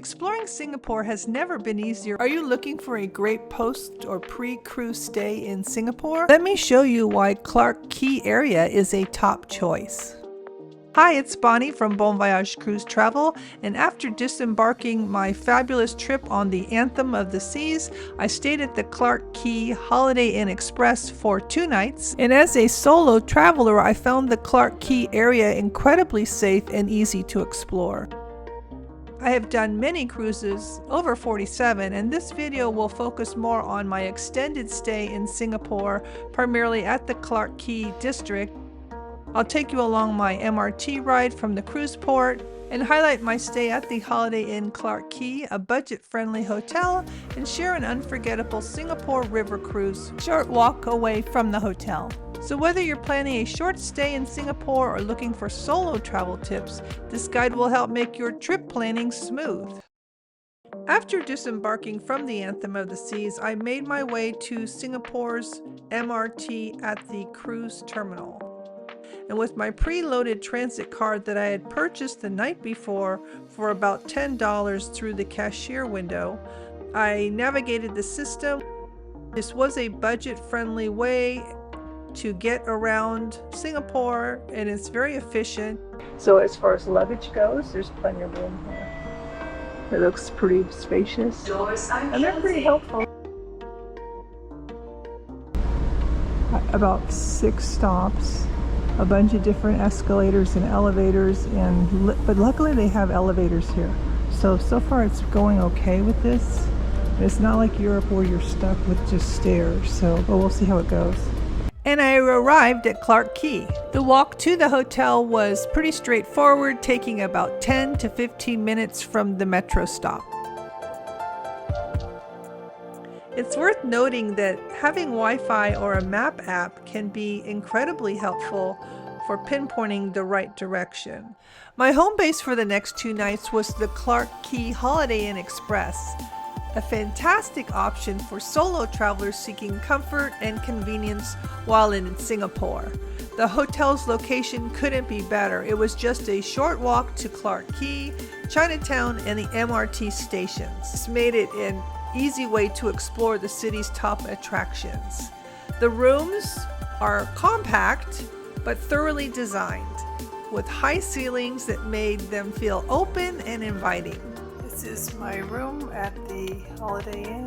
Exploring Singapore has never been easier. Are you looking for a great post or pre-cruise stay in Singapore? Let me show you why Clarke Quay area is a top choice. Hi, it's Bonnie from Voyage Cruise Travel, and after disembarking my fabulous trip on the Anthem of the Seas, I stayed at the Clarke Quay Holiday Inn Express for 2 nights. And as a solo traveler, I found the Clarke Quay area incredibly safe and easy to explore. I have done many cruises, over 47, and this video will focus more on my extended stay in Singapore, primarily at the Clarke Quay district. I'll take you along my MRT ride from the cruise port and highlight my stay at the Holiday Inn Clarke Quay, a budget-friendly hotel, and share an unforgettable Singapore river cruise, short walk away from the hotel. So whether you're planning a short stay in Singapore or looking for solo travel tips, this guide will help make your trip planning smooth. After disembarking from the Anthem of the Seas, I made my way to Singapore's MRT at the cruise terminal. And with my preloaded transit card that I had purchased the night before for about $10 through the cashier window, I navigated the system. This was a budget-friendly way to get around Singapore, and it's very efficient. So as far as luggage goes, there's plenty of room here. It looks pretty spacious, and they're pretty helpful. About 6 stops, a bunch of different escalators and elevators, but luckily they have elevators here. So far it's going okay with this. It's not like Europe where you're stuck with just stairs, but we'll see how it goes. And I arrived at Clarke Quay. The walk to the hotel was pretty straightforward, taking about 10 to 15 minutes from the metro stop. It's worth noting that having Wi-Fi or a map app can be incredibly helpful for pinpointing the right direction. My home base for the next 2 nights was the Clarke Quay Holiday Inn Express, a fantastic option for solo travelers seeking comfort and convenience while in Singapore. The hotel's location couldn't be better. It was just a short walk to Clarke Quay, Chinatown, and the MRT stations. This made it an easy way to explore the city's top attractions. The rooms are compact but thoroughly designed, with high ceilings that made them feel open and inviting. This is my room at the Holiday Inn.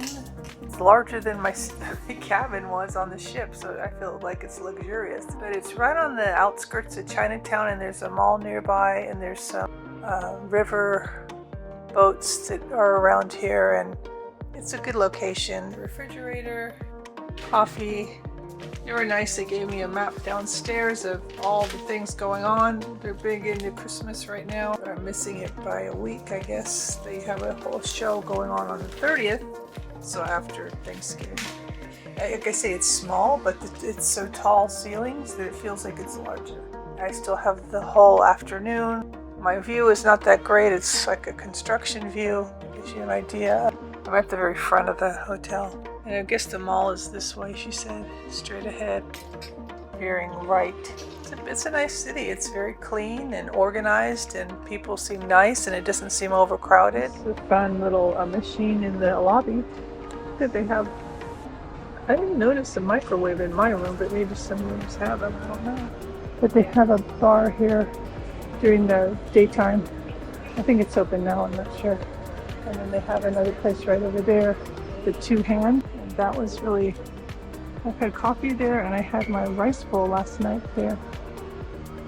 It's larger than my cabin was on the ship, so I feel like it's luxurious. But it's right on the outskirts of Chinatown, and there's a mall nearby, and there's some river boats that are around here, and it's a good location. Refrigerator, coffee. They were nice. They gave me a map downstairs of all the things going on. They're big into Christmas right now. I'm missing it by a week, I guess. They have a whole show going on the 30th, so after Thanksgiving. Like I say, it's small, but it's so tall ceilings that it feels like it's larger. I still have the whole afternoon. My view is not that great. It's like a construction view. Gives you an idea. I'm at the very front of the hotel. And I guess the mall is this way, she said, straight ahead, veering right. It's a nice city. It's very clean and organized, and people seem nice, and it doesn't seem overcrowded. It's a fun little machine in the lobby that they have. I didn't notice a microwave in my room, but maybe some rooms have them, I don't know. But they have a bar here during the daytime. I think it's open now, I'm not sure. And then they have another place right over there, the 2-hand. And that was really, I've had coffee there, and I had my rice bowl last night there.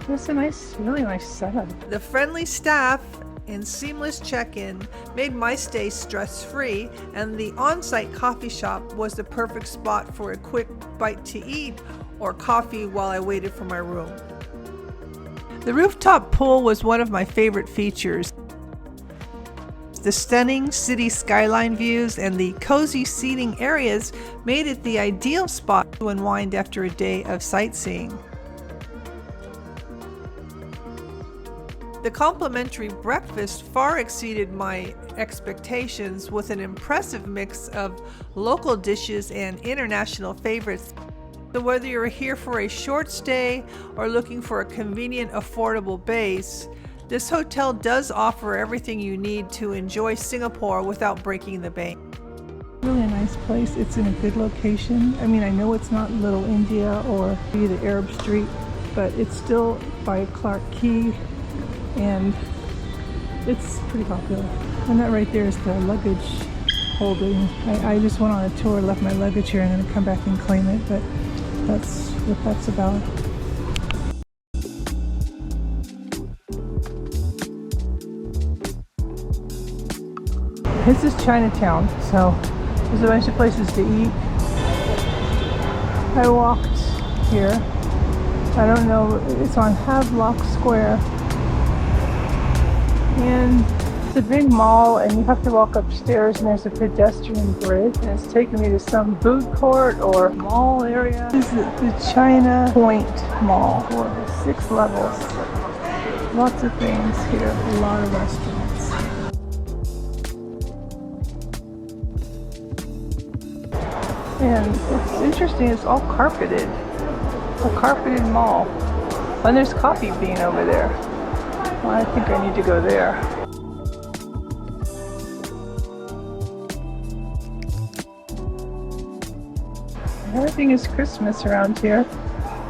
It's a nice, really nice setup. The friendly staff and seamless check-in made my stay stress-free, and the on-site coffee shop was the perfect spot for a quick bite to eat or coffee while I waited for my room. The rooftop pool was one of my favorite features. The stunning city skyline views and the cozy seating areas made it the ideal spot to unwind after a day of sightseeing. The complimentary breakfast far exceeded my expectations, with an impressive mix of local dishes and international favorites. So whether you're here for a short stay or looking for a convenient, affordable base, This hotel does offer everything you need to enjoy Singapore without breaking the bank. Really a nice place. It's in a good location. I mean, I know it's not Little India or the Arab Street, but it's still by Clarke Quay, and it's pretty popular. And that right there is the luggage holding. I just went on a tour, left my luggage here, and I'm gonna come back and claim it, but that's what that's about. This is Chinatown, so there's a bunch of places to eat. I walked here. I don't know, it's on Havelock Square. And it's a big mall, and you have to walk upstairs, and there's a pedestrian bridge. And it's taking me to some food court or mall area. This is the China Point Mall, 6 levels. Lots of things here, a lot of restaurants. And it's interesting, it's all carpeted. A carpeted mall. And there's Coffee Bean over there. Well, I think I need to go there. Everything is Christmas around here.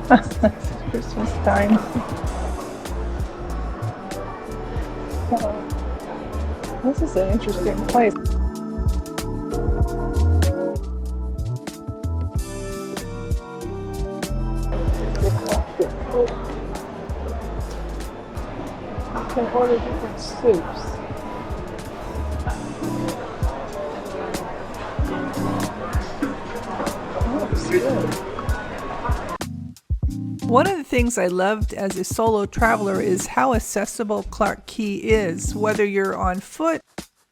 It's Christmas time. This is an interesting place. You can order different soups. One of the things I loved as a solo traveler is how accessible Clarke Quay is. Whether you're on foot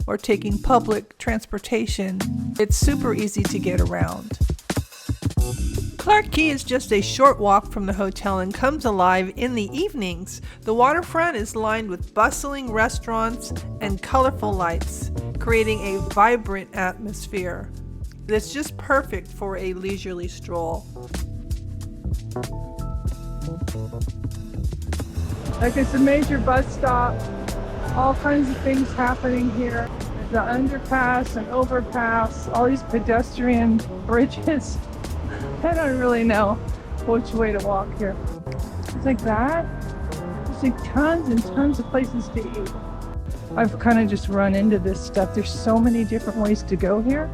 or taking public transportation, it's super easy to get around. Clarke Quay is just a short walk from the hotel and comes alive in the evenings. The waterfront is lined with bustling restaurants and colorful lights, creating a vibrant atmosphere that's just perfect for a leisurely stroll. Like, it's a major bus stop, all kinds of things happening here. The underpass and overpass, all these pedestrian bridges. I don't really know which way to walk here. It's like that. There's like tons and tons of places to eat. I've kind of just run into this stuff. There's so many different ways to go here.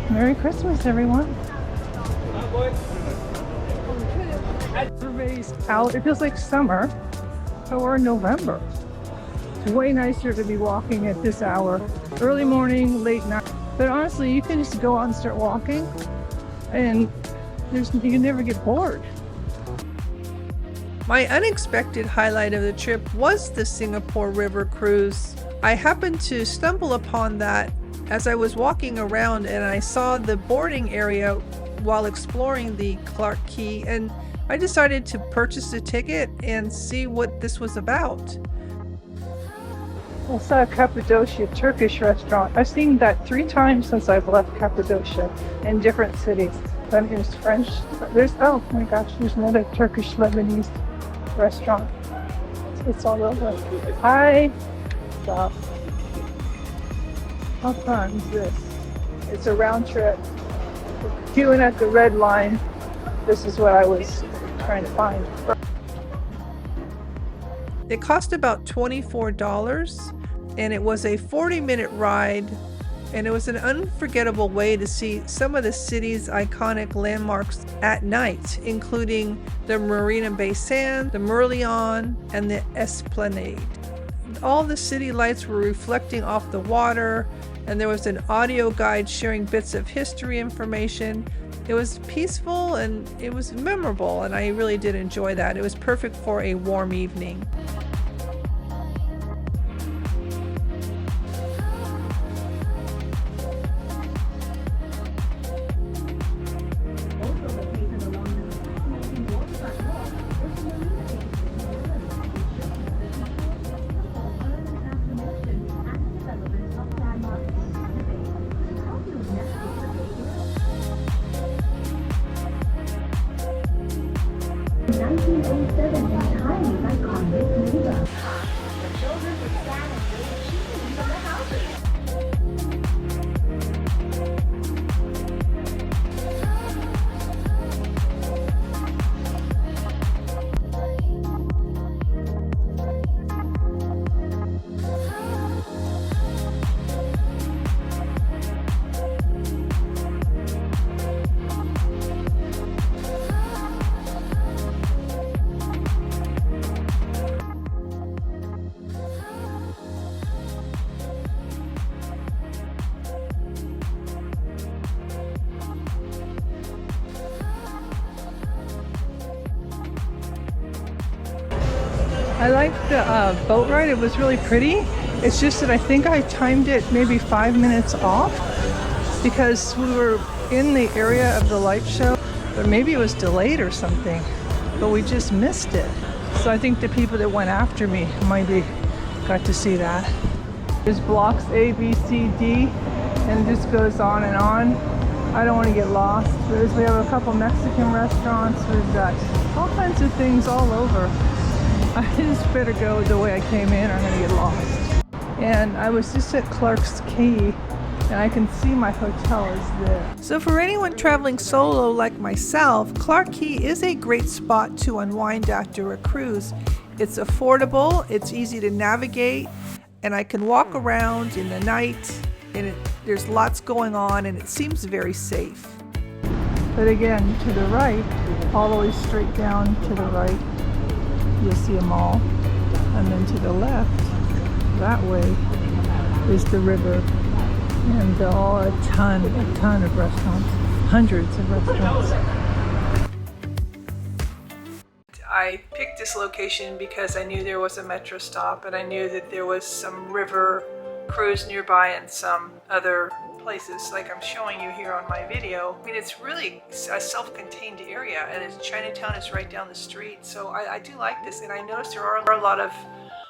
Merry Christmas, everyone. Everybody's out. It feels like summer, but we're in November. It's way nicer to be walking at this hour. Early morning, late night. But honestly, you can just go out and start walking, and you never get bored. My unexpected highlight of the trip was the Singapore River cruise. I happened to stumble upon that as I was walking around, and I saw the boarding area while exploring the Clarke Quay, and I decided to purchase a ticket and see what this was about. I saw a Cappadocia Turkish restaurant. I've seen that 3 times since I've left Cappadocia in different cities. Then here's French. Oh my gosh, there's another Turkish Lebanese restaurant. It's all over. Hi. Stop. How fun is this? It's a round trip. Queuing at the red line. This is what I was trying to find. It cost about $24, and it was a 40-minute ride, and it was an unforgettable way to see some of the city's iconic landmarks at night, including the Marina Bay Sands, the Merlion, and the Esplanade. All the city lights were reflecting off the water, and there was an audio guide sharing bits of history information. It was peaceful and it was memorable, and I really did enjoy that. It was perfect for a warm evening. I liked the boat ride. It was really pretty. It's just that I think I timed it maybe 5 minutes off because we were in the area of the light show, but maybe it was delayed or something, but we just missed it. So I think the people that went after me maybe got to see that. There's blocks A, B, C, D, and it just goes on and on. I don't want to get lost. We have a couple Mexican restaurants. We've got all kinds of things all over. I just better go the way I came in or I'm going to get lost. And I was just at Clarke Quay and I can see my hotel is there. So for anyone traveling solo like myself, Clarke Quay is a great spot to unwind after a cruise. It's affordable, it's easy to navigate, and I can walk around in the night, and there's lots going on, and it seems very safe. But again, to the right, all the way straight down to the right, you'll see a mall, and then to the left, that way, is the river, and a ton of restaurants, hundreds of restaurants. I picked this location because I knew there was a metro stop, and I knew that there was some river cruise nearby and some other places like I'm showing you here on my video. I mean, it's really a self-contained area, and Chinatown is right down the street, so I do like this. And I noticed there are a lot of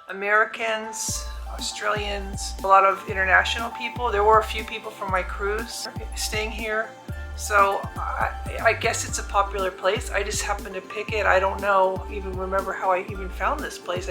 Americans, Australians, a lot of international people. There were a few people from my cruise staying here, so I guess it's a popular place. I just happened to pick it. I don't remember how I even found this place.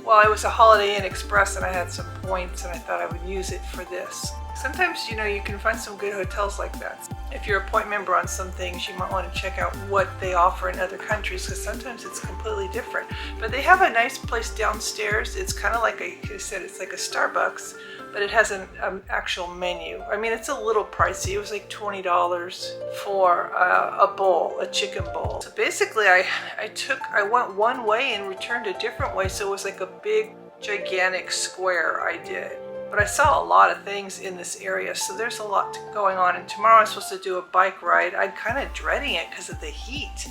Well, it was a Holiday Inn Express and I had some points and I thought I would use it for this. Sometimes, you can find some good hotels like that. If you're a point member on some things, you might want to check out what they offer in other countries, because sometimes it's completely different. But they have a nice place downstairs. It's kind of like it's like a Starbucks, but it has an actual menu. I mean, it's a little pricey. It was like $20 for a bowl, a chicken bowl. So basically, I went one way and returned a different way. So it was like a big, gigantic square I did. But I saw a lot of things in this area, so there's a lot going on. And tomorrow I'm supposed to do a bike ride. I'm kind of dreading it because of the heat.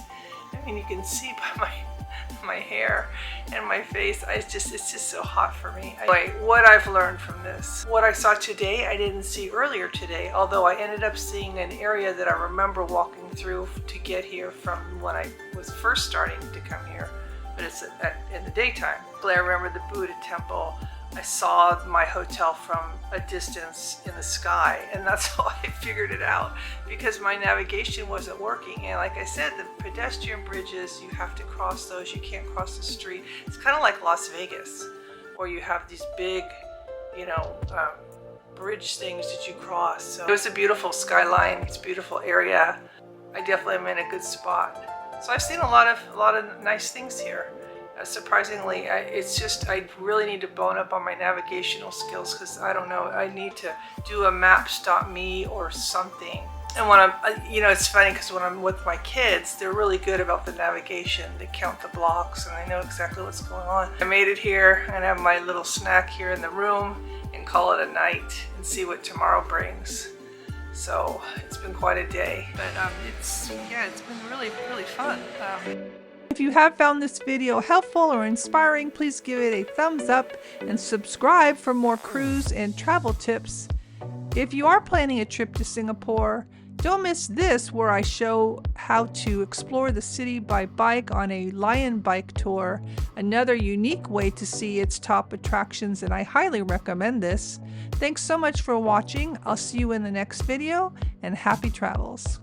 I mean, you can see by my hair and my face, it's just so hot for me. Anyway, what I've learned from this. What I saw today, I didn't see earlier today, although I ended up seeing an area that I remember walking through to get here from when I was first starting to come here, but it's in the daytime. I remember the Buddha temple. I saw my hotel from a distance in the sky, and that's how I figured it out, because my navigation wasn't working. And like I said, the pedestrian bridges, you have to cross those. You can't cross the street. It's kind of like Las Vegas, where you have these big, bridge things that you cross. So it was a beautiful skyline. It's a beautiful area. I definitely am in a good spot. So I've seen a lot of nice things here. Surprisingly, I really need to bone up on my navigational skills, because I don't know, I need to do a map stop me or something. And when it's funny because when I'm with my kids, they're really good about the navigation. They count the blocks and they know exactly what's going on. I made it here and have my little snack here in the room and call it a night and see what tomorrow brings. So it's been quite a day, but it's been really, really fun. If you have found this video helpful or inspiring, please give it a thumbs up and subscribe for more cruise and travel tips. If you are planning a trip to Singapore, don't miss this, where I show how to explore the city by bike on a Lion bike tour, another unique way to see its top attractions, and I highly recommend this. Thanks so much for watching. I'll see you in the next video, and happy travels.